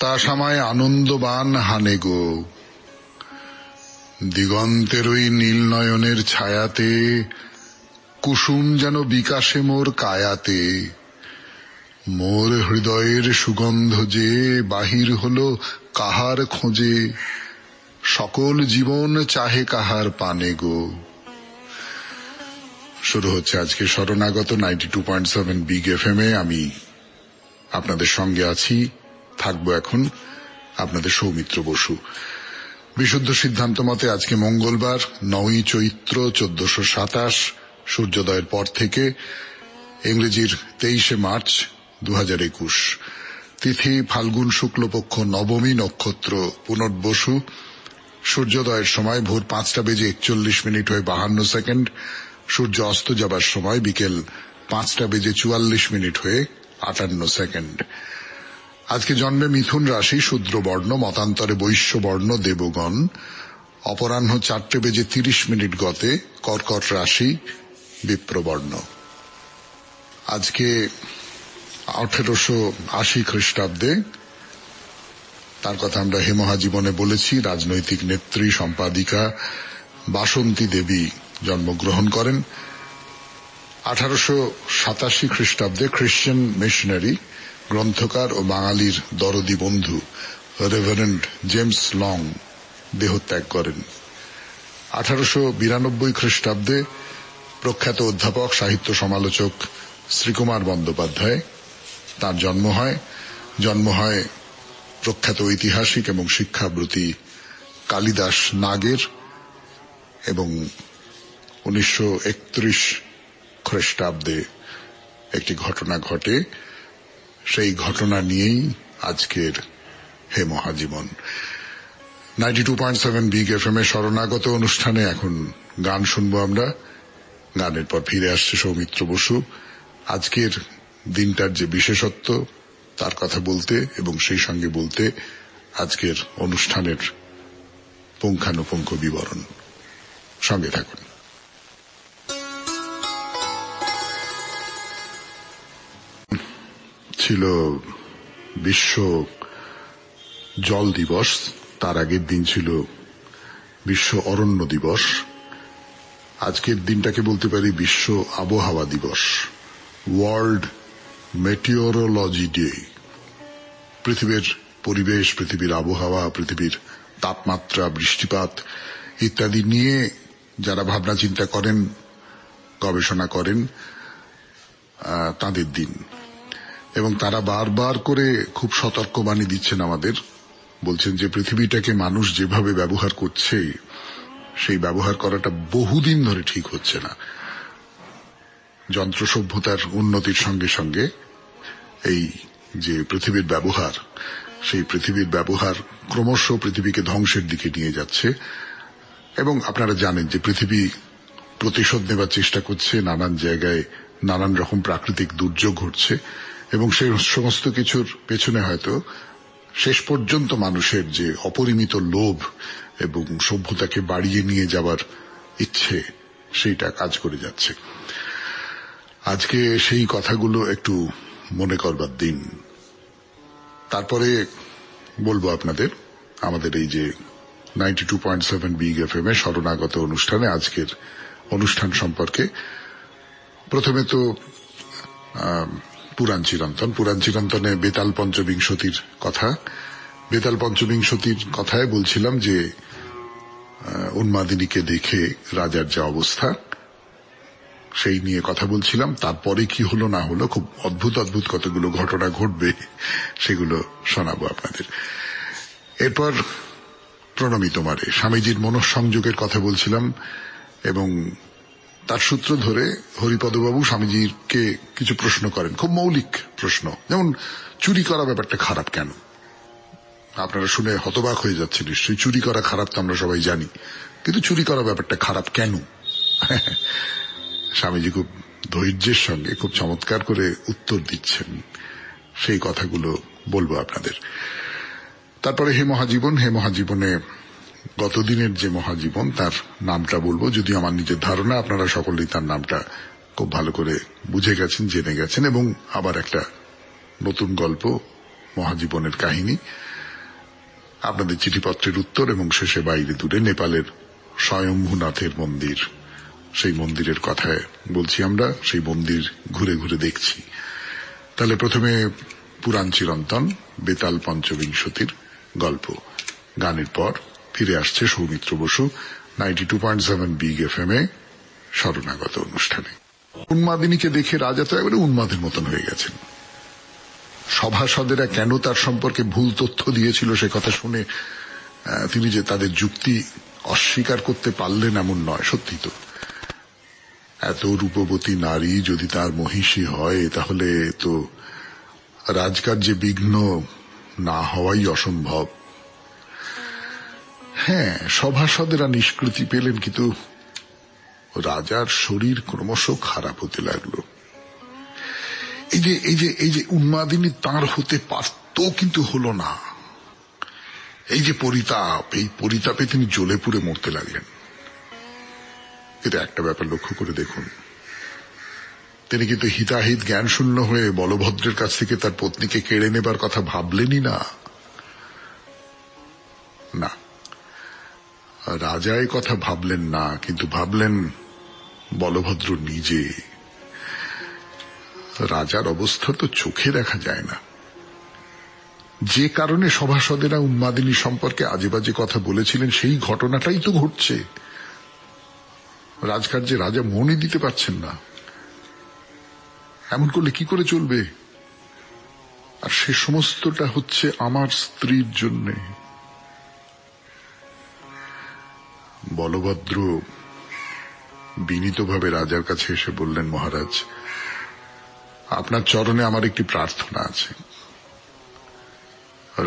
হতাশামায় আনন্দবান হানে গো, দিগন্তের ওই নীল নয়নের ছায়াতে কুসুম যেন বিকাশে মোর কায়াতে। মোর হৃদয়ের সুগন্ধ যে বাহির হলো কাহার খোঁজে, সকল জীবন চাহে কাহার পানে গো। শুরু হচ্ছে আজকে শরণাগত 92.7 বিগ এফএম এ। আমি আপনাদের সঙ্গে আছি, থাকবো এখন আপনাদের সৌমিত্র বসু। বিশুদ্ধ সিদ্ধান্ত মতে আজকে মঙ্গলবার 9ই চৈত্র 1427, সূর্যোদয়ের পর থেকে, ইংরেজির 23শে মার্চ 2021, তিথি ফাল্গুন শুক্লপক্ষ নবমী, নক্ষত্র পুনর্বসু, সূর্যোদয়ের সময় ভোর 5:41 হয়ে 52 সেকেন্ড, সূর্য অস্ত যাবার সময় বিকেল 5:44 হয়ে 58 সেকেন্ড। আজকে জন্মে মিথুন রাশি, শূদ্র বর্ণ, মতান্তরে বৈশ্য বর্ণ দেবগণ। অপরাহ্ন 4:30 গতে কর্কট রাশি, বিপ্রবর্ণ। আজকে 1880 খ্রিস্টাব্দে, তার কথা আমরা হেমহাজীবনে বলেছি, রাজনৈতিক নেত্রী সম্পাদিকা বাসন্তী দেবী জন্মগ্রহণ করেন। 1887 খ্রিস্টাব্দে খ্রিশ্চান মিশনারি, গ্রন্থকার ও বাঙালির দরদি বন্ধু রেভারেন্ড জেমস লং দেহত্যাগ করেন। 1892 খ্রিস্টাব্দে প্রখ্যাত অধ্যাপক, সাহিত্য সমালোচক শ্রীকুমার বন্দ্যোপাধ্যায়, তার জন্ম হয় প্রখ্যাত ঐতিহাসিক এবং শিক্ষাব্রতী কালিদাস নাগের। এবং 1931 খ্রিস্টাব্দে একটি ঘটনা ঘটে, সেই ঘটনা নিয়েই আজকের হে মহাজীবন। 92.7 বিগ এফএম এ শরণাগত অনুষ্ঠানে এখন গান শুনবো আমরা। গানের পর ফিরে আসছে সৌমিত্র বসু। আজকের দিনটার যে বিশেষত্ব তার কথা বলতে এবং সেই সঙ্গে বলতে আজকের অনুষ্ঠানের পুঙ্খানুপুঙ্খ বিবরণ। সঙ্গে থাকুন। ছিল বিশ্ব জল দিবস, তার আগের দিন ছিল বিশ্ব অরণ্য দিবস। আজকের দিনটাকে বলতে পারি বিশ্ব আবহাওয়া দিবস, ওয়ার্ল্ড মেটিওরোলজি ডে। পৃথিবীর পরিবেশ, পৃথিবীর আবহাওয়া, পৃথিবীর তাপমাত্রা, বৃষ্টিপাত ইত্যাদি নিয়ে যারা ভাবনা চিন্তা করেন, গবেষণা করেন, তাদের দিন। এবং তারা বারবার করে খুব সতর্কবাণী দিচ্ছেন আমাদের, বলছেন যে পৃথিবীটাকে মানুষ যেভাবে ব্যবহার করছে, সেই ব্যবহার করাটা বহুদিন ধরে ঠিক হচ্ছে না। যন্ত্র সভ্যতার উন্নতির সঙ্গে সঙ্গে এই যে পৃথিবীর ব্যবহার, সেই পৃথিবীর ব্যবহার ক্রমশ পৃথিবীকে ধ্বংসের দিকে নিয়ে যাচ্ছে। এবং আপনারা জানেন যে পৃথিবী প্রতিশোধ নেবার চেষ্টা করছে, নানান জায়গায় নানান রকম প্রাকৃতিক দুর্যোগ ঘটছে, এবং সেই সমস্ত কিছুর পেছনে হয়তো শেষ পর্যন্ত মানুষের যে অপরিমিত লোভ এবং সভ্যতাকে বাড়িয়ে নিয়ে যাবার ইচ্ছে, সেইটা কাজ করে যাচ্ছে। আজকে সেই কথাগুলো একটু মনে করবার দিন। তারপরে বলবো আপনাদের আমাদের এই যে 92.7 বিগ এফএম এ শরণাগত অনুষ্ঠানে আজকের অনুষ্ঠান সম্পর্কে। প্রথমে তো পুরাণ চিরন্তনে বেতাল পঞ্চবিংশতির কথা। বেতাল পঞ্চবিংশতির কথায় বলছিলাম যে উন্মাদিনীকে দেখে রাজার যা অবস্থা, সেই নিয়ে কথা বলছিলাম। তারপরে কি হলো না হলো, খুব অদ্ভুত অদ্ভুত কতগুলো ঘটনা ঘটবে, সেগুলো শোনাবো আপনাদের। এরপর প্রণমী তোমারে, স্বামীজির মনঃসংযোগের কথা বলছিলাম, এবং তার সূত্র ধরে হরিপদবাবু স্বামীজিকে কিছু প্রশ্ন করেন, খুব মৌলিক প্রশ্ন, যেমন চুরি করা ব্যাপারটা খারাপ কেন। আপনারা শুনে হতবাক হয়ে যাচ্ছে নিশ্চয়ই। চুরি করা খারাপ তো আমরা সবাই জানি, কিন্তু চুরি করা ব্যাপারটা খারাপ কেন? স্বামীজি খুব ধৈর্যের সঙ্গে খুব চমৎকার করে উত্তর দিচ্ছেন, সেই কথাগুলো বলবো আপনাদের। তারপরে হে মহাজীবনে গতদিনের যে মহাজীবন, তার নামটা বলবো, যদিও আমার নিজের ধারণা আপনারা সকলেই তার নামটা খুব ভালো করে বুঝে গেছেন, জেনে গেছেন। এবং আবার একটা নতুন গল্প, মহাজীবনের কাহিনী। আপনাদের চিঠিপত্রের উত্তর এবং শেষে বাইরে দূরে নেপালের স্বয়ম্ভূনাথের মন্দির, সেই মন্দিরের কথায় বলছি আমরা, সেই মন্দির ঘুরে ঘুরে দেখছি। তাহলে প্রথমে পুরাণ চিরন্তন বেতাল পঞ্চবিংশতির গল্প, গানের পর ফিরে আসছে সৌমিত্র বসু 92.7 বিগ FM এ শরণাগত অনুষ্ঠানে। উন্মাদিনীকে দেখে রাজা তো একেবারে উন্মাদের মতন হয়ে গেছেন। সভাসদেরা কেন তার সম্পর্কে ভুল তথ্য দিয়েছিল সে কথা শুনে তিনি যে তাদের যুক্তি অস্বীকার করতে পারলেন এমন নয়। সত্যি তো, এত রূপবতী নারী যদি তার মহিষী হয় তাহলে তো রাজকার্যে বিঘ্ন না হওয়াই অসম্ভব। হ্যাঁ, সভাসদেরা নিষ্কৃতি পেলেন, কিন্তু রাজার শরীর ক্রমশ খারাপ হতে লাগলো। এই যে উন্মাদিনী তাঁর হতে পারত কিন্তু হলো না, এই যে পরিতাপ, এই পরিতাপে তিনি জ্বলে পুড়ে মরতে লাগলেন। এটা একটা ব্যাপার লক্ষ্য করে দেখুন, তিনি কিন্তু হিতাহিত জ্ঞান শূন্য হয়ে বলভদ্রের কাছ থেকে তার পত্নীকে কেড়ে নেবার কথা ভাবলেনই না। না, রাজা এই কথা ভাবলেন না, কিন্তু ভাবলেন বলভদ্র নিজে। রাজার অবস্থা তো চোখে দেখা যায় না। যে কারণে সভাসদেরা উন্মাদিনী সম্পর্কে আজে বাজে কথা বলেছিলেন সেই ঘটনাটাই তো ঘটছে। রাজকার্যে রাজা মনই দিতে পারছেন না। এমন করলে কি করে চলবে? আর সে সমস্তটা হচ্ছে আমার স্ত্রীর জন্যে। বলভদ্র বিনীতভাবে রাজার কাছে এসে বললেন, মহারাজ, আপনার চরণে আমার একটি প্রার্থনা আছে।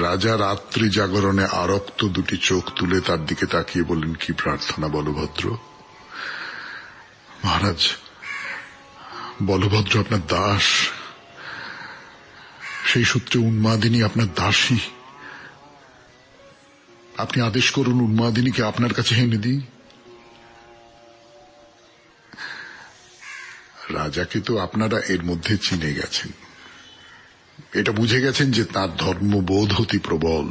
রাজা রাত্রি জাগরণে আরক্ত দুটি চোখ তুলে তার দিকে তাকিয়ে বললেন, কি প্রার্থনা বলভদ্র? মহারাজ, বলভদ্র আপনার দাস, সেই সূত্রে উন্মাদিনী আপনার দাসী। আপনি আদেশ করুন উন্মাদিনীকে আপনার কাছে এনে দিই। রাজাকে তো আপনারা এর মধ্যে চিনে গেছেন, এটা বুঝে গেছেন যে তার ধর্মবোধ অতি প্রবল।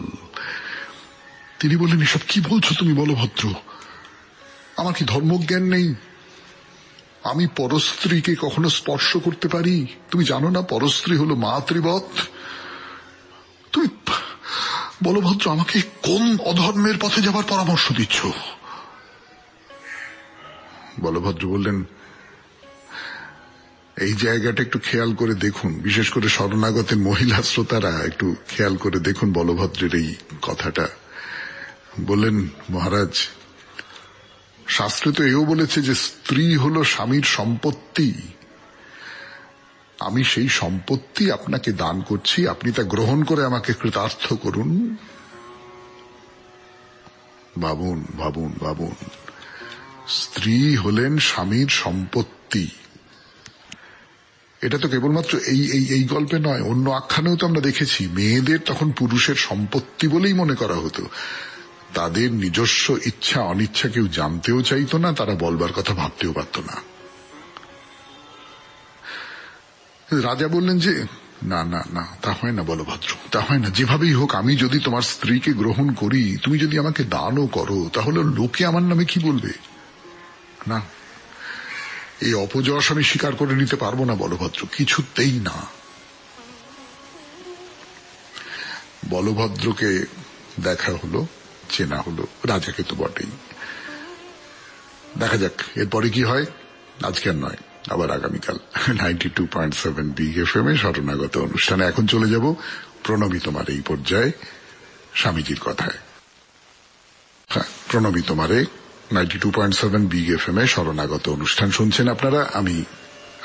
তিনি বললেন, এসব কি বলছো তুমি বলভদ্র? আমার কি ধর্মজ্ঞান নেই? আমি পরস্ত্রীকে কখনো স্পর্শ করতে পারি? তুমি জানো না পরস্ত্রী হলো মাতৃবৎ? তুমি বলভদ্র আমাকে কোন অধর্মের পথে যাবার পরামর্শ দিচ্ছ? বলভদ্র বললেন, এই জায়গাটা একটু খেয়াল করে দেখুন, বিশেষ করে শরণাগতের মহিলা শ্রোতারা একটু খেয়াল করে দেখুন বলভদ্রের এই কথাটা। বললেন, মহারাজ, শাস্ত্রে তো এও বলেছে যে স্ত্রী হলো স্বামীর সম্পত্তি। আমি সেই সম্পত্তি আপনাকে দান করছি, আপনি তা গ্রহণ করে আমাকে কৃতার্থ করুন। ভাবুন ভাবুন ভাবুন, স্ত্রী হলেন স্বামীর সম্পত্তি। এটা তো কেবলমাত্র এই গল্পে নয়, অন্য আখ্যানেও তো আমরা দেখেছি মেয়েদের তখন পুরুষের সম্পত্তি বলেই মনে করা হতো। তাদের নিজস্ব ইচ্ছা অনিচ্ছা কেউ জানতেও চাইতো না, তারা বলবার কথা ভাবতেও পারত না। রাজা বললেন যে না না না, তা হয় না বলভদ্র, তা হয় না। যেভাবেই হোক আমি যদি তোমার স্ত্রীকে গ্রহণ করি, তুমি যদি আমাকে দানও করো, তাহলে লোকে আমার নামে কি বলবে? না, এই অপযশ আমি স্বীকার করে নিতে পারবো না বলভদ্র, কিছুতেই না। বলভদ্রকে দেখা হলো, চেনা হলো, রাজাকে তো বটেই। দেখা যাক এরপরে কি হয়, আজকে আর নয়, আবার আগামীকাল 92.7 বিগ FM এ শরণাগত অনুষ্ঠানে। এখন চলে যাব প্রণবী তোমার এই পর্যায়ে স্বামীজির কথায়। প্রণবী তোমারে 92.7 বিগ FM এ শরণাগত অনুষ্ঠান শুনছেন আপনারা। আমি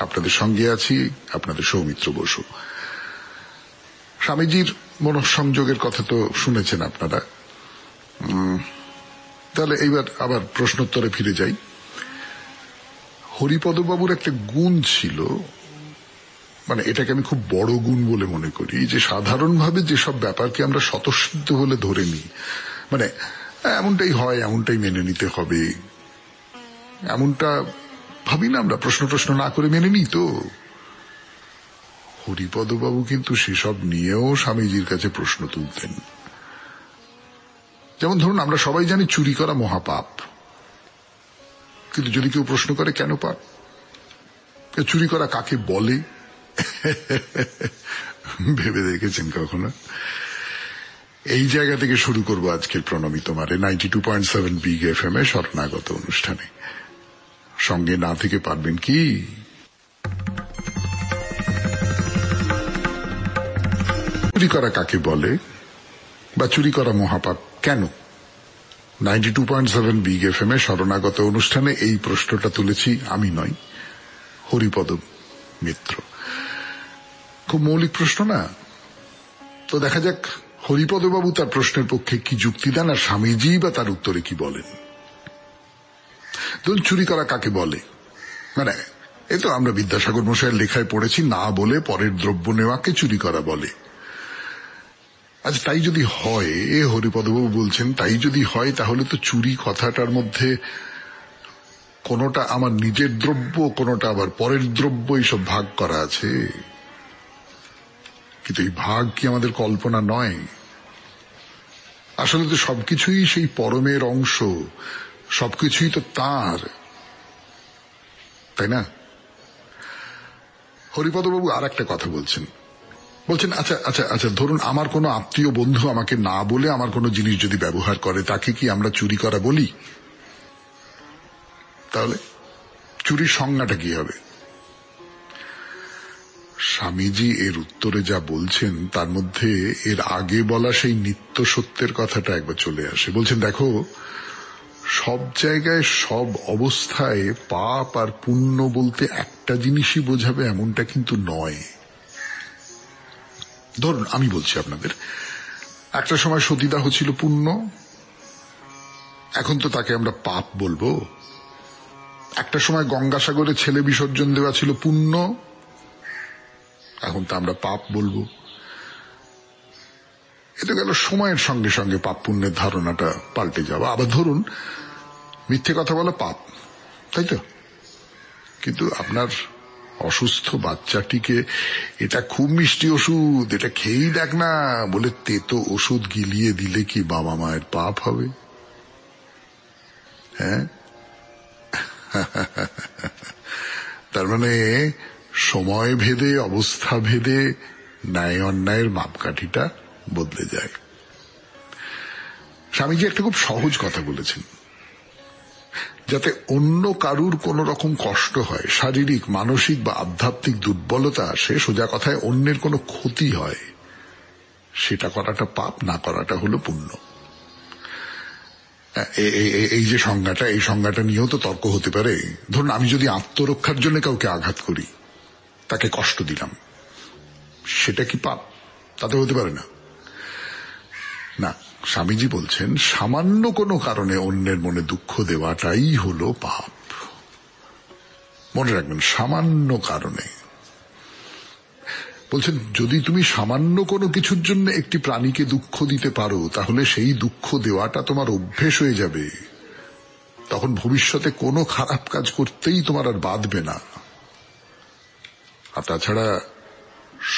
আপনাদের সঙ্গে আছি, আপনাদের সৌমিত্র বসু। স্বামীজির মনঃসংযোগের কথা তো শুনেছেন আপনারা। তাহলে এইবার আবার প্রশ্নোত্তরে ফিরে যাই। হরিপদবাবুর একটা গুণ ছিল, মানে এটাকে আমি খুব বড় গুণ বলে মনে করি, যে সাধারণভাবে যেসব ব্যাপারকে আমরা স্বতঃসিদ্ধ বলে ধরে নিই, মানে এমনটাই হয়, এমনটাই মেনে নিতে হবে, এমনটা ভাবি না আমরা, প্রশ্ন না করে মেনে নিই তো। হরিপদবাবু কিন্তু সেসব নিয়েও স্বামীজির কাছে প্রশ্ন তুলতেন। যেমন ধরুন আমরা সবাই জানি চুরি করা মহাপাপ, কিন্তু যদি কেউ প্রশ্ন করে কেন পাপ, চুরি করা কাকে বলে? ভেবে দেখেছেন কখনো? এই জায়গা থেকে শুরু করবো আজকের প্রণামী তোমারে 92.7 বিগ এফএম এ শরণাগত অনুষ্ঠানে। সঙ্গে না থেকে পারবেন কি? চুরি করা কাকে বলে বা চুরি করা মহাপাপ কেন? 92.7 বিগ এফএম এ শরণাগত অনুষ্ঠানে এই প্রশ্নটা তুলেছি আমি নয়, হরিপদ মিত্র। খুব মৌলিক প্রশ্ন না? তো দেখা যাক হরিপদ বাবু তার প্রশ্নের পক্ষে কি যুক্তি দেন আর স্বামীজি বা তার উত্তরে কি বলেন। ধরুন চুরি করা কাকে বলে, মানে এই তো আমরা বিদ্যাসাগর মশাইয়ের লেখায় পড়েছি, না বলে পরের দ্রব্য নেওয়াকে চুরি করা বলে। আচ্ছা তাই যদি হয়, হরিপদবাবু বলছেন তাই যদি হয়, তাহলে তো চুরি কথাটার মধ্যে কোনোটা আমার নিজের দ্রব্য, কোনোটা আবার পরের দ্রব্য, এইসব ভাগ করা আছে। কিন্তু এই ভাগ কি আমাদের কল্পনা নয়? আসলে তো সবকিছুই সেই পরমের অংশ, সবকিছুই তো তার, তাই না? হরিপদবাবু আর একটা কথা বলছেন, আচ্ছা আচ্ছা আচ্ছা ধরুন আমার কোনো আত্মীয় বন্ধু আমাকে না বলে আমার কোনো জিনিস যদি ব্যবহার করে, তাকে কি আমরা চুরি করা বলি? তাহলে চুরির সংজ্ঞাটা কি হবে? স্বামীজি এর উত্তরে যা বলছেন তার মধ্যে এর আগে বলা সেই নিত্য সত্যের কথাটা একবার চলে আসে। বলছেন দেখো, সব জায়গায় সব অবস্থায় পাপ আর পুণ্য বলতে একটা জিনিসই বোঝাবে এমনটা কিন্তু নয়। ধরুন আমি বলছি আপনাদের, একটা সময় সতীদাহ ছিল পুণ্য, এখন তো তাকে আমরা পাপ বলবো। একটা সময় গঙ্গাসাগরে ছেলে বিসর্জন দেওয়া ছিল পুণ্য, এখন তো আমরা পাপ বলবো। এটা গেল সময়ের সঙ্গে সঙ্গে পাপ পুণ্যের ধারণাটা পাল্টে যাওয়া। আবার ধরুন মিথ্যে কথা বলা পাপ, তাই তো? কিন্তু আপনার অসুস্থ বাচ্চাটিকে এটা খুব মিষ্টি ওষুধ, এটা খেয়েই দেখ না বলে তেতো ওষুধ গিলিয়ে দিলে কি বাবা মায়ের পাপ হবে? হ্যাঁ, তার মানে সময় ভেদে, অবস্থা ভেদে ন্যায় অন্যায়ের মাপকাঠিটা বদলে যায়। স্বামীজি একটা খুব সহজ কথা বলেছেন, যাতে অন্য কারুর কোন রকম কষ্ট হয়, শারীরিক মানসিক বা আধ্যাত্মিক দুর্বলতা আসে, সোজা কথায় অন্যের কোনো ক্ষতি হয়, সেটা করাটা পাপ, না করাটা হলো পুণ্য। এই যে সংজ্ঞাটা, এই সংজ্ঞাটা নিয়েও তো তর্ক হতে পারে। ধরুন আমি যদি আত্মরক্ষার জন্য কাউকে আঘাত করি, তাকে কষ্ট দিলাম, সেটা কি পাপ? তাতে হতে পারে না। না, স্বামীজি বলছেন সামান্য কোনো কারণে অন্যের মনে দুঃখ দেওয়াটাই হলো পাপ। মনে রাখবেন, সামান্য কারণে। বলছেন যদি তুমি সামান্য কোনো কিছুর জন্য একটি প্রাণীকে দুঃখ দিতে পারো, তাহলে সেই দুঃখ দেওয়াটা তোমার অভ্যেস হয়ে যাবে। তখন ভবিষ্যতে কোনো খারাপ কাজ করতেই তোমার আর বাধবে না। আর তাছাড়া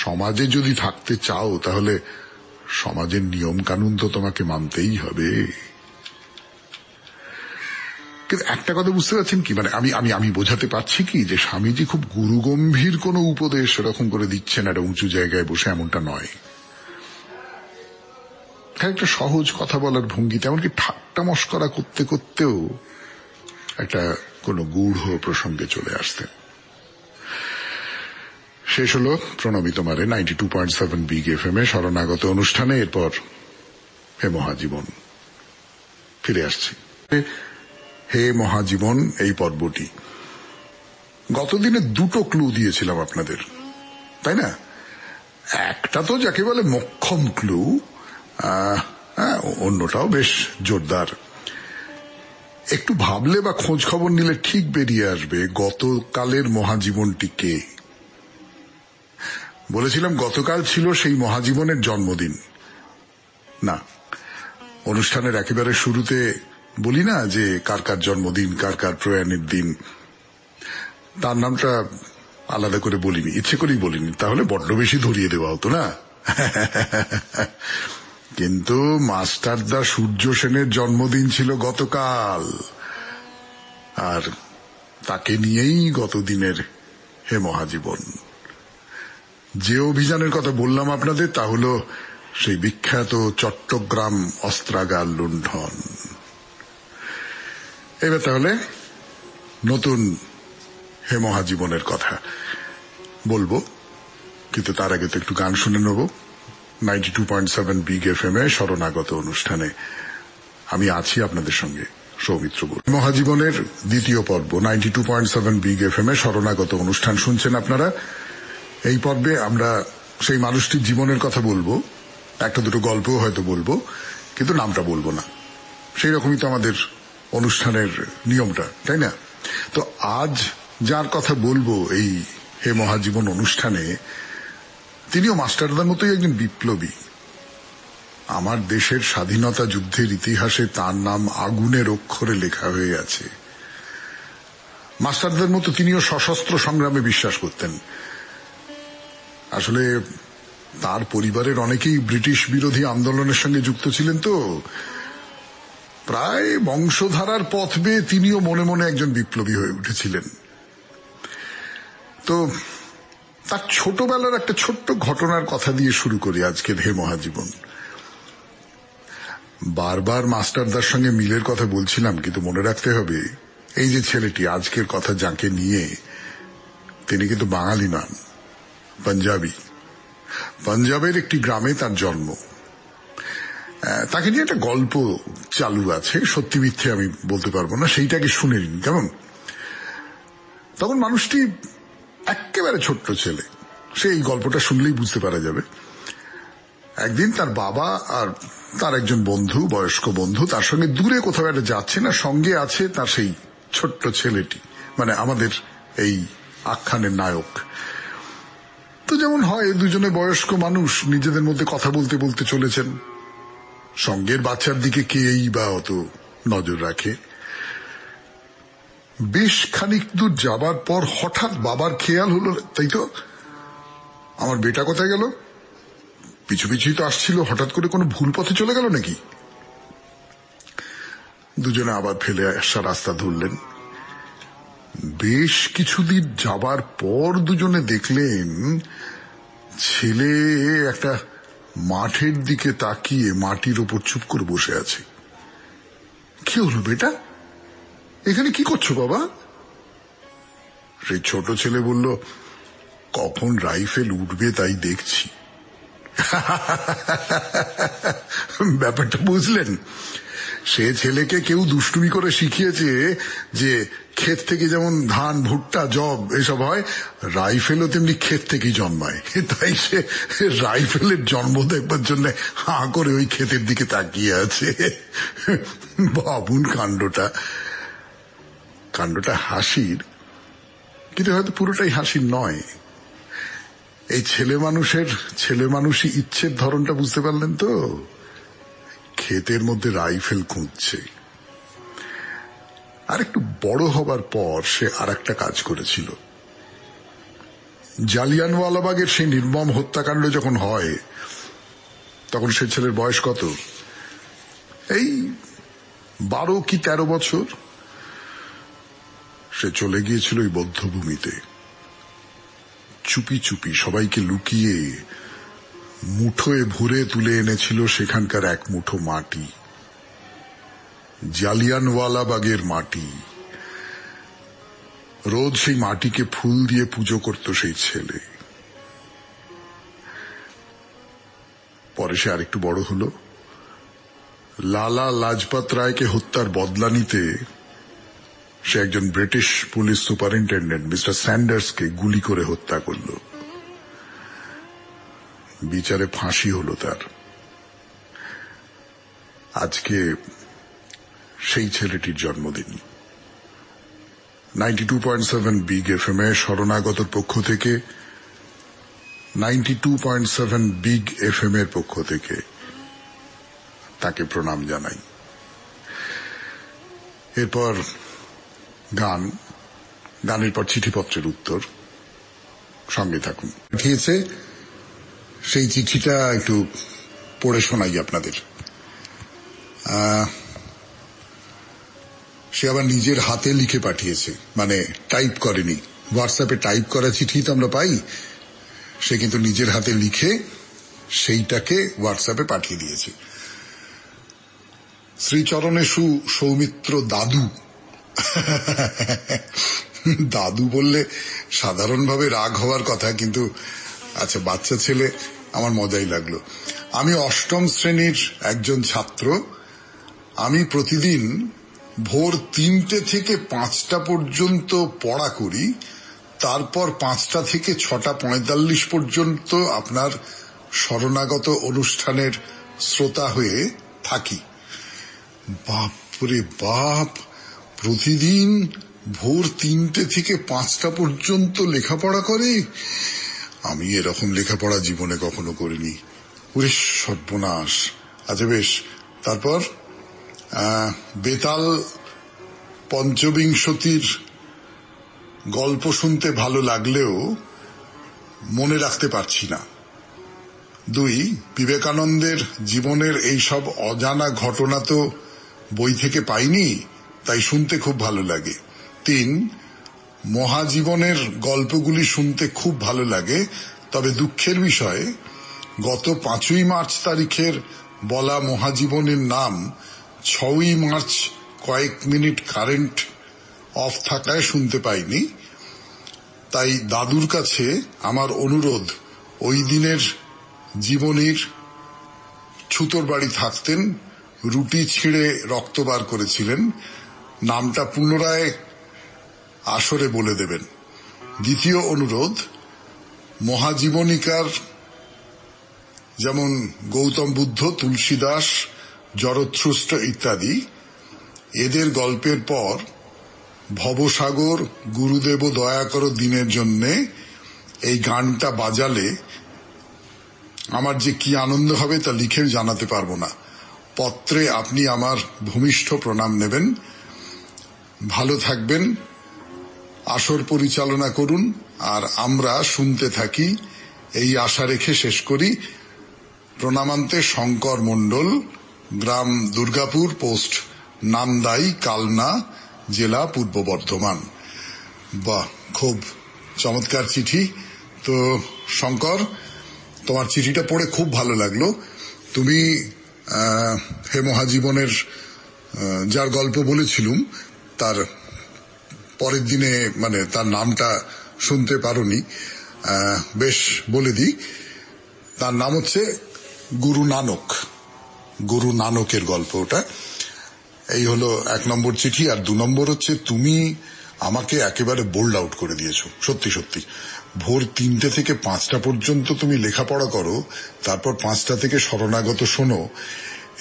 সমাজে যদি থাকতে চাও, তাহলে সমাজের নিয়ম কানুন তো তোমাকে মানতেই হবে। কিন্তু একটা কথা বুঝতে পারছেন কি, মানে আমি বোঝাতে পারছি কি, যে স্বামীজি খুব গুরুগম্ভীর কোনো উপদেশ এরকম করে দিচ্ছেন একটা উঁচু জায়গায় বসে, এমনটা নয়। একটা সহজ কথা বলার ভঙ্গিতে, এমনকি ঠাট্টা মস্করা করতে করতেও একটা কোনো গূঢ় প্রসঙ্গে চলে আসতেন। শেষ হলো প্রণবী তোমারে 92.7 বিগ এফএম এ শরণাগত অনুষ্ঠানে। এরপর হে মহাজীবন ফিরে আসছি। হে মহাজীবন এই পর্বটি গতদিনে দুটো ক্লু দিয়েছিলাম আপনাদের, তাই না? একটা তো যাকে বলে মোক্ষম ক্লু, অন্যটাও বেশ জোরদার। একটু ভাবলে বা খোঁজ খবর নিলে ঠিক বেরিয়ে আসবে গতকালের মহাজীবনটি কে। বলেছিলাম গতকাল ছিল সেই মহাজীবনের জন্মদিন। না, অনুষ্ঠানের একেবারে শুরুতে বলি না যে কার কার জন্মদিন, কার কার প্রয়াণের দিন, তার নামটা আলাদা করে বলিনি, ইচ্ছে করেই বলিনি, তাহলে বড্ড বেশি ধরিয়ে দেওয়া হতো না। কিন্তু মাস্টারদা সূর্য সেনের জন্মদিন ছিল গতকাল, আর তাকে নিয়েই গতদিনের হে মহাজীবন। যে অভিযানের কথা বললাম আপনাদের তা হল সেই বিখ্যাত চট্টগ্রাম অস্ত্রাগার লুণ্ঠন। এবার তাহলে নতুন হে মহাজীবনের কথা বলবো, কিন্তু তার আগে তো একটু গান শুনে নেব। 92.7 বিগ এফএম এ শরণাগত অনুষ্ঠানে আমি আছি আপনাদের সঙ্গে, সৌমিত্র গুরু। মহাজীবনের দ্বিতীয় পর্ব 92.7 বিগ এফএম এ শরণাগত অনুষ্ঠান শুনছেন আপনারা। এই পর্বে আমরা সেই মানুষটির জীবনের কথা বলবো, একটা দুটো গল্পও হয়তো বলবো, কিন্তু নামটা বলবো না। সেই রকমই তো আমাদের অনুষ্ঠানের নিয়মটা, তাই না? তো আজ যার কথা বলবো এই হে মহাজীবন অনুষ্ঠানে, তিনিও মাস্টারদার মতোই একজন বিপ্লবী। আমার দেশের স্বাধীনতা যুদ্ধের ইতিহাসে তার নাম আগুনের অক্ষরে লেখা হয়ে আছে। মাস্টারদার মতো তিনিও সশস্ত্র সংগ্রামে বিশ্বাস করতেন। আসলে তার পরিবারের অনেকেই ব্রিটিশ বিরোধী আন্দোলনের সঙ্গে যুক্ত ছিলেন, তো প্রায় বংশধারার পথ বেয়ে তিনিও মনে মনে একজন বিপ্লবী হয়ে উঠেছিলেন। তো তার ছোটবেলার একটা ছোট্ট ঘটনার কথা দিয়ে শুরু করি আজকের হে মহাজীবন। বারবার মাস্টারদার সঙ্গে মিলের কথা বলছিলাম, কিন্তু মনে রাখতে হবে এই যে ছেলেটি আজকের কথা যাকে নিয়ে, তিনি কিন্তু বাঙালি নন, পাঞ্জাবি। পাঞ্জাবের একটি গ্রামে তার জন্ম। তাকে নিয়ে একটা গল্প চালু আছে, সত্যি মিথ্যে আমি বলতে পারবো না, সেইটাকে শুনে নিন কেমন। তখন মানুষটি একেবারে ছোট্ট ছেলে, সে এই গল্পটা শুনলেই বুঝতে পারা যাবে। একদিন তার বাবা আর তার একজন বন্ধু, বয়স্ক বন্ধু, তার সঙ্গে দূরে কোথাও একটা যাচ্ছেন, আর সঙ্গে আছে তার সেই ছোট্ট ছেলেটি, মানে আমাদের এই আখ্যানের নায়ক। তো যেমন হয়, দুজনে বয়স্ক মানুষ নিজেদের মধ্যে কথা বলতে বলতে চলেছেন। সঙ্গের বাচ্চার দিকে কেই বা অত নজর রাখে। বেশ খানিক দূর যাবার পর হঠাৎ বাবার খেয়াল হলো, তাই তো, আমার বেটা কোথায় গেল? পিছু পিছুই তো আসছিল, হঠাৎ করে কোনো ভুল পথে চলে গেল নাকি? দুজনে আবার ফেলে আসা রাস্তা ধরলেন। বেশ কিছুদিন যাবার পর দুজনে দেখলেন ছেলে একটা মাঠের দিকে তাকিয়ে মাটির ওপর চুপ করে বসে আছে। কি হলো বেটা, এখানে কি করছো বাবা? সেই ছোট ছেলে বলল, কখন রাইফেল উঠবে তাই দেখছি। ব্যাপারটা বুঝলেন? সে ছেলেকে কেউ দুষ্টুমি করে শিখিয়েছে যে ক্ষেত থেকে যেমন ধান, ভুট্টা, জব এসব হয়, রাইফেলও তেমনি ক্ষেত থেকেই জন্মায়। তাই সে রাইফেলের জন্ম দেখবার জন্য হাঁ করে ওই ক্ষেতের দিকে তাকিয়ে আছে। ভাবুন কাণ্ডটা হাসির, কিন্তু হয়তো পুরোটাই হাসির নয়। এই ছেলে মানুষই ইচ্ছের ধরনটা বুঝতে পারলেন তো? ক্ষেতের মধ্যে রাইফেল খুঁজছে। আর একটু বড় হবার পর সে আর একটা কাজ করেছিল। জালিয়ানওয়ালাবাগের সেই নির্মম হত্যাকাণ্ড যখন হয়, তখন সে ছেলের বয়স কত? এই 12 কি 13 বছর। সে চলে গিয়েছিল ওই বধ্যভূমিতে, চুপি চুপি সবাইকে লুকিয়ে মুঠোয় ভরে তুলে এনেছিল সেখানকার এক মুঠো মাটি, জালিয়ানওয়ালাবাগের মাটি। রোজ সেই মাটিকে ফুল দিয়ে পুজো করত সেই ছেলে। পরে সে আরেকটু বড় হলো। লালা লাজপত রায়কে হত্যার বদলা নিতে সে একজন ব্রিটিশ পুলিশ সুপারিনটেন্ডেন্ট মিস্টার স্যান্ডার্সকে গুলি করে হত্যা করল। বিচারে ফাঁসি হলো তার। আজকে সেই ছেলেটির জন্মদিন। 92.7 বিগ এফএম এ শরণাগতর পক্ষ থেকে, 92.7 বিগ এফএম এর পক্ষ থেকে তাকে প্রণাম জানাই। এরপর গানের পর চিঠিপত্রের উত্তর। সঙ্গে থাকুন। পাঠিয়েছে সেই চিঠিটা একটু পড়ে শোনাই আপনাদের। সে আবার নিজের হাতে লিখে পাঠিয়েছে, মানে টাইপ করেনি। হোয়াটসঅ্যাপে টাইপ করা চিঠি তো আমরা পাই, সে কিন্তু নিজের হাতে লিখে সেইটাকে হোয়াটসঅ্যাপে পাঠিয়ে দিয়েছে। শ্রীচরণেষু সৌমিত্র দাদু। দাদু বললে সাধারণভাবে রাগ হওয়ার কথা, কিন্তু আচ্ছা, বাচ্চা ছেলে, আমার মজাই লাগলো। আমি অষ্টম শ্রেণীর একজন ছাত্র। আমি প্রতিদিন ভোর 3টে থেকে 5টা পর্যন্ত পড়া করি, তারপর 5টা থেকে 6:45 পর্যন্ত আপনার শরণাগত অনুষ্ঠানের শ্রোতা হয়ে থাকি। বাপরে বাপ, প্রতিদিন ভোর 3টে থেকে 5টা পর্যন্ত লেখাপড়া করে? আমি এরকম লেখাপড়া জীবনে কখনো করিনি। ওরে সর্বনাশ। আচ্ছা বেশ, তারপর বেতাল পঞ্চবিংশতির গল্প শুনতে ভালো লাগলেও মনে রাখতে পারছি না। 2, বিবেকানন্দের জীবনের এই সব অজানা ঘটনা তো বই থেকে পাইনি, তাই শুনতে খুব ভালো লাগে। 3, মহাজীবনের গল্পগুলি শুনতে খুব ভালো লাগে, তবে দুঃখের বিষয় গত 5ই মার্চ তারিখের বলা মহাজীবনের নাম 6ই মার্চ কয়েক মিনিট কারেন্ট অফ থাকায় শুনতে পাইনি। তাই দাদুর কাছে আমার অনুরোধ, ওই দিনের জীবনীর ছুতোর বাড়ি থাকতেন, রুটি ছিঁড়ে রক্ত বার করেছিলেন, নামটা পুনরায় আসরে বলে দেবেন। দ্বিতীয় অনুরোধ, মহাজীবনীকার যেমন গৌতম বুদ্ধ, তুলসীদাস, জরথ্রুষ্ট ইত্যাদি, এদের গল্পের পর ভবসাগর, গুরুদেব দয়া করো দিনের জন্যে এই গানটা বাজালে আমার যে কি আনন্দ হবে তা লিখে জানাতে পারবো না। পত্রে আপনি আমার ভূমিষ্ঠ প্রণাম নেবেন। ভালো থাকবেন, আসর পরিচালনা করুন, আর আমরা শুনতে থাকি, এই আশা রেখে শেষ করি। প্রণামান্তে শঙ্কর মণ্ডল, গ্রাম দুর্গাপুর, পোস্ট নামদাই, কালনা, জেলা পূর্ব বর্ধমান। বাহ, খুব চমৎকার চিঠি। তো শঙ্কর, তোমার চিঠিটা পড়ে খুব ভালো লাগলো। তুমি হে মহাজীবনের যার গল্প বলেছিলুম তার পরের দিনে, মানে তার নামটা শুনতে পারোনি, বেশ বলে দিই। তার নাম হচ্ছে গুরু নানক। গুরু নানকের গল্প ওটা। এই হলো 1 নম্বর চিঠি। আর 2 নম্বর হচ্ছে, তুমি আমাকে একেবারে বোল্ড আউট করে দিয়েছো। সত্যি সত্যি, ভোর 3টে থেকে 5টা পর্যন্ত তুমি লেখাপড়া করো, তারপর 5টা থেকে শরণাগত শোনো।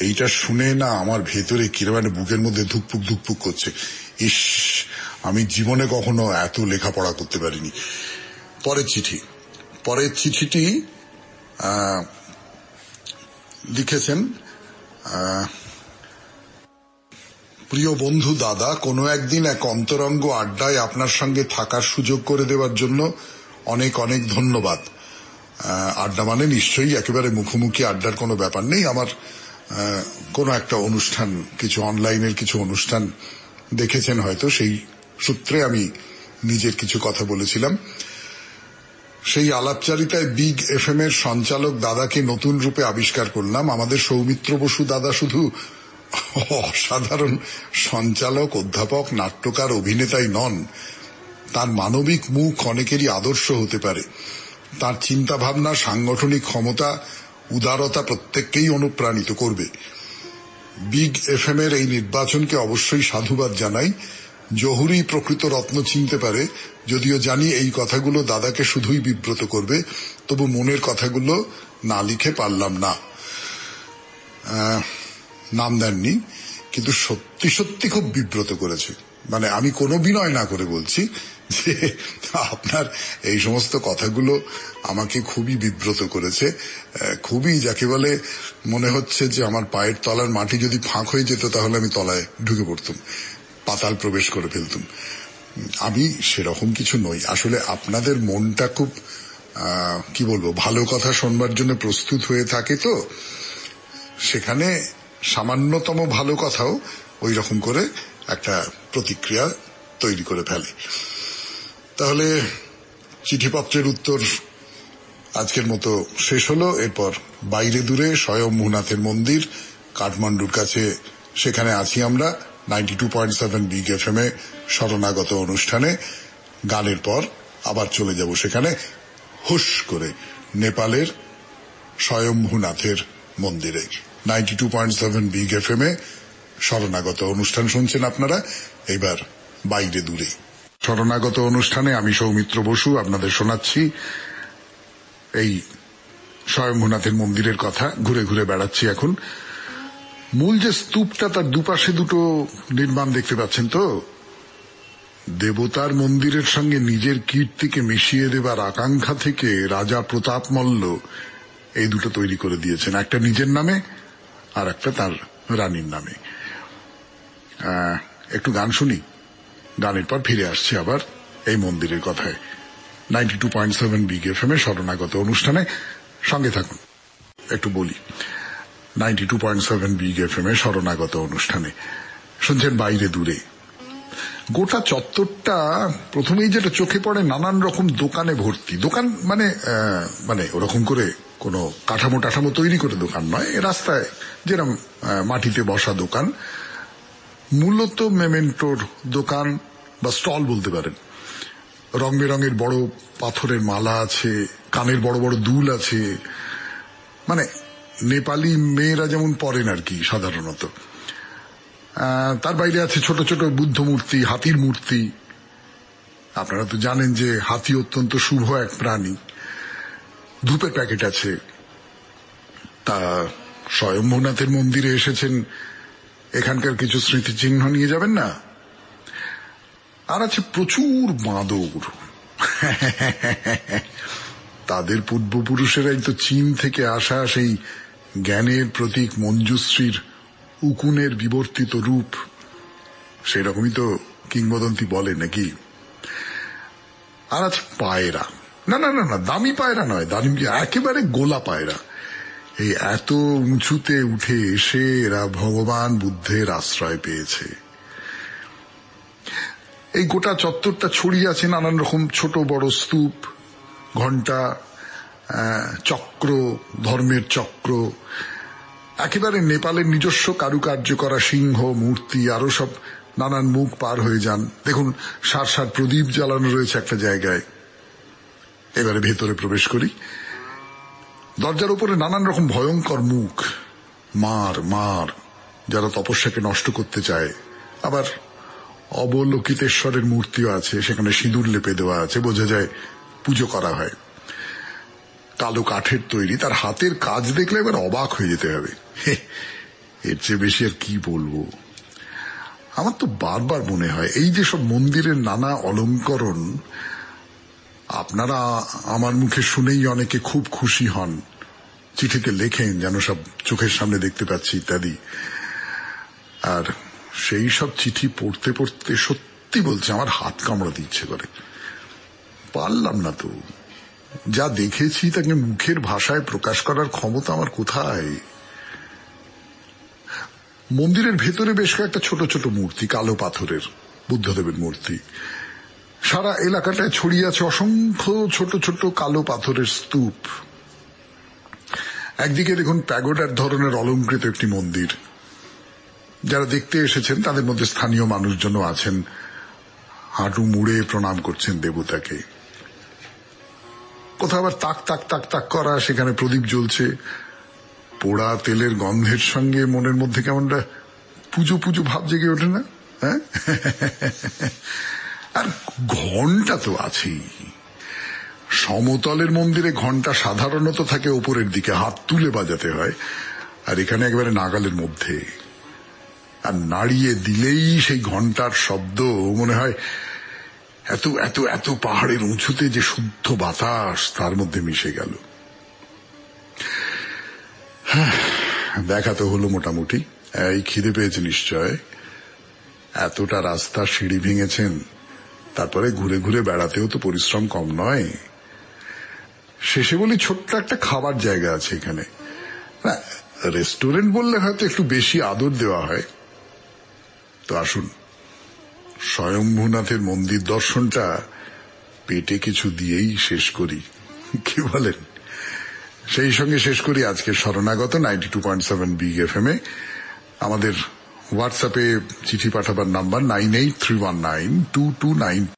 এইটা শুনে না আমার ভেতরে কিরকম একটা বুকের মধ্যে ধুকপুক ধুকপুক করছে। ইস, আমি জীবনে কখনো এত লেখাপড়া করতে পারিনি। পরের চিঠিটি লিখেছেন, প্রিয় বন্ধু দাদা, কোনো একদিন এক অন্তরঙ্গ আড্ডায় আপনার সঙ্গে থাকার সুযোগ করে দেওয়ার জন্য অনেক অনেক ধন্যবাদ। আড্ডা মানে নিশ্চয়ই একেবারে মুখোমুখি আড্ডার কোনো ব্যাপার নেই। আমার কোনো একটা অনুষ্ঠান, কিছু অনলাইনের কিছু অনুষ্ঠান দেখেছেন হয়তো, সেই সূত্রে আমি নিজের কিছু কথা বলেছিলাম। সেই আলাপচারিতায় বিগ FM এর সঞ্চালক দাদাকে নতুন রূপে আবিষ্কার করলাম। আমাদের সৌমিত্র বসু দাদা শুধু অসাধারণ সঞ্চালক, অধ্যাপক, নাট্যকার, অভিনেতাই নন, তার মানবিক মুখ অনেকেরই আদর্শ হতে পারে। তার চিন্তা ভাবনা, সাংগঠনিক ক্ষমতা, উদারতা প্রত্যেককেই অনুপ্রাণিত করবে। বিগ FM এর এই নির্বাচনকে অবশ্যই সাধুবাদ জানাই। জহুরি প্রকৃত রত্ন চিনতে পারে, যদিও জানি এই কথাগুলো দাদাকে শুধুই বিব্রত করবে, তবু মনের কথাগুলো না লিখে পারলাম না। নাম দেননি, কিন্তু সত্যি সত্যি খুব বিব্রত করেছে। মানে আমি কোনো বিনয় না করে বলছি যে আপনার এই সমস্ত কথাগুলো আমাকে খুবই বিব্রত করেছে। খুবই, যাকে বলে, মনে হচ্ছে যে আমার পায়ের তলার মাটি যদি ফাঁক হয়ে যেত তাহলে আমি তলায় ঢুকে পড়তাম, পাতাল প্রবেশ করে ফেলতাম। আমি সেরকম কিছু নই। আসলে আপনাদের মনটা খুব কি বলবো, ভালো কথা শোনবার জন্য প্রস্তুত হয়ে থাকে, তো সেখানে সামান্যতম ভালো কথাও ওই রকম করে একটা প্রতিক্রিয়া তৈরি করে ফেলে। তাহলে চিঠিপত্রের উত্তর আজকের মতো শেষ হলো। এরপর বাইরে দূরে স্বয়ম্ভূনাথের মন্দির কাঠমান্ডুর কাছে, সেখানে আছি আমরা 92.7 বিগ এফএম এ শরণাগত অনুষ্ঠানে। গানের পর আবার চলে যাব সেখানে হুশ করে নেপালের স্বয়ম্ভূনাথের মন্দিরে। 92.7 বিগ এফএম এ শরণাগত অনুষ্ঠান শুনছেন আপনারা। এবার বাইরে দূরে শরণাগত অনুষ্ঠানে আমি সৌমিত্র বসু আপনাদের শোনাচ্ছি এই স্বয়ম্ভূনাথের মন্দিরের কথা। ঘুরে ঘুরে বেড়াচ্ছি এখন। মূল যে স্তূপটা, তার দুপাশে দুটো নির্মাণ দেখতে পাচ্ছেন তো। দেবতার মন্দিরের সঙ্গে নিজের কীর্তিকে মিশিয়ে দেবার আকাঙ্ক্ষা থেকে রাজা প্রতাপ মল্ল এই দুটো তৈরি করে দিয়েছেন, একটা নিজের নামে আর একটা তার রানীর নামে। একটু গান শুনি, গানের পর ফিরে আসছি আবার এই মন্দিরের কথায়। 92.7 বিগ এফএম এ শরণাগত অনুষ্ঠানে সঙ্গে থাকুন। একটু বলি, 92.7 বিগ এফএম এ শরণাগত অনুষ্ঠানে শুনছেন বাইরে দূরে। গোটা চত্বরটা প্রথমেই যেটা চোখে পড়ে, নানান রকম দোকানে ভর্তি। দোকান মানে ওরকম করে কোনো কাঠামো তৈরি করে দোকান নয়, রাস্তায় যেরকম মাটিতে বসা দোকান, মূলত মেমেন্টোর দোকান বা স্টল বলতে পারেন। রং বেরঙের বড় পাথরের মালা আছে, কানের বড় বড় দুল আছে, মানে নেপালি মেয়েরা যেমন পরেন আর কি সাধারণত। তার বাইরে আছে ছোট ছোট বুদ্ধ মূর্তি, হাতির মূর্তি। আপনারা তো জানেন যে হাতি অত্যন্ত শুভ এক প্রাণী। ধূপের প্যাকেট আছে। তা স্বয়ম্ভূনাথের মন্দিরে এসেছেন, এখানকার কিছু স্মৃতিচিহ্ন নিয়ে যাবেন না? আর আছে প্রচুর বাঁদর। তাদের পূর্বপুরুষেরাই তো চীন থেকে আসা সেই জ্ঞানের প্রতীক মঞ্জুশ্রীর উকুনের বিবর্তিত রূপ। সেরকমই তো কিংবদন্তি বলে নাকি। আর আছে পায়রা। না না না না, দামি পায়রা নয়, দামি একেবারে গোলা পায়রা। এই এত উঁচুতে উঠে এসে এরা ভগবান বুদ্ধের আশ্রয় পেয়েছে। এই গোটা চত্বরটা ছড়িয়ে আছে নানান রকম ছোট বড় স্তূপ, ঘণ্টা, চক্র, ধর্মের চক্র, একেবারে নেপালের নিজস্ব কারুকার্য করা সিংহ, মূর্তি, আরো সব নানান মুখ পার হয়ে যান। দেখুন সার সার প্রদীপ জ্বালানো রয়েছে একটা জায়গায়। এবারে ভেতরে প্রবেশ করি। দরজার উপরে নানান রকম ভয়ঙ্কর মুখ, মার যারা তপস্যাকে নষ্ট করতে চায়। আবার অবলোকিতেশ্বরের মূর্তিও আছে, সেখানে সিঁদুর লেপে দেওয়া আছে, বোঝা যায় পুজো করা হয়। কালো কাঠের তৈরি, তার হাতের কাজ দেখলে এবার অবাক হয়ে যেতে হবে। এর চেয়ে বেশি আর কি বলবো। আমার তো বারবার মনে হয় এই যে সব মন্দিরের নানা অলঙ্করণ, আপনারা আমার মুখে শুনেই অনেকে খুব খুশি হন, চিঠিতে লেখেন যেন সব চোখের সামনে দেখতে পাচ্ছি ইত্যাদি। আর সেই সব চিঠি পড়তে পড়তে সত্যি বলছে আমার হাত কামড়াতে ইচ্ছে করে। পারলাম না তো। যা দেখেছি তাকে মুখের ভাষায় প্রকাশ করার ক্ষমতা আমার কোথায়। মন্দিরের ভেতরে বেশ কয়েকটা ছোট ছোট মূর্তি, কালো পাথরের বুদ্ধদেবের মূর্তি। সারা এলাকাটায় ছড়িয়ে আছে অসংখ্য ছোট ছোট কালো পাথরের স্তূপ। একদিকে দেখুন প্যাগোডার ধরনের অলঙ্কৃত একটি মন্দির। যারা দেখতে এসেছেন তাদের মধ্যে স্থানীয় মানুষজনও আছেন, হাঁটু মুড়ে প্রণাম করছেন দেবতাকে। কোথাও আবার তাক তাক তাক তাক করা, সেখানে প্রদীপ জ্বলছে। পোড়া তেলের গন্ধের সঙ্গে মনের মধ্যে কেমনটা পুজো পুজো ভাব জেগে ওঠে না? হ্যাঁ, আর ঘন্টা তো আছেই। সমতলের মন্দিরে ঘন্টা সাধারণত থাকে ওপরের দিকে, হাত তুলে বাজাতে হয়, আর এখানে একেবারে নাগালের মধ্যে। আর নাড়িয়ে দিলেই সেই ঘন্টার শব্দ মনে হয় এত এত এত পাহাড়ের উঁচুতে যে শুদ্ধ বাতাস তার মধ্যে মিশে গেল। দেখা তো হলো মোটামুটি। এই খিদে পেয়েছে নিশ্চয়। এতটা রাস্তা সিঁড়ি ভেঙেছেন, তারপরে ঘুরে ঘুরে বেড়াতেও তো পরিশ্রম কম নয়। শেষে বলি ছোট্ট একটা খাবার জায়গা আছে এখানে। না, রেস্টুরেন্ট বললে হয়তো একটু বেশি আদর দেওয়া হয়। তো আসুন, স্বয়ম্ভূনাথের মন্দির দর্শনটা পেটে কিছু দিয়েই শেষ করি, কি বলেন? সেই সঙ্গে শেষ করি আজকে শরণাগত 92.7 বিগ এফএম এ। আমাদের হোয়াটসঅ্যাপে চিঠি পাঠাবার নাম্বার 98319229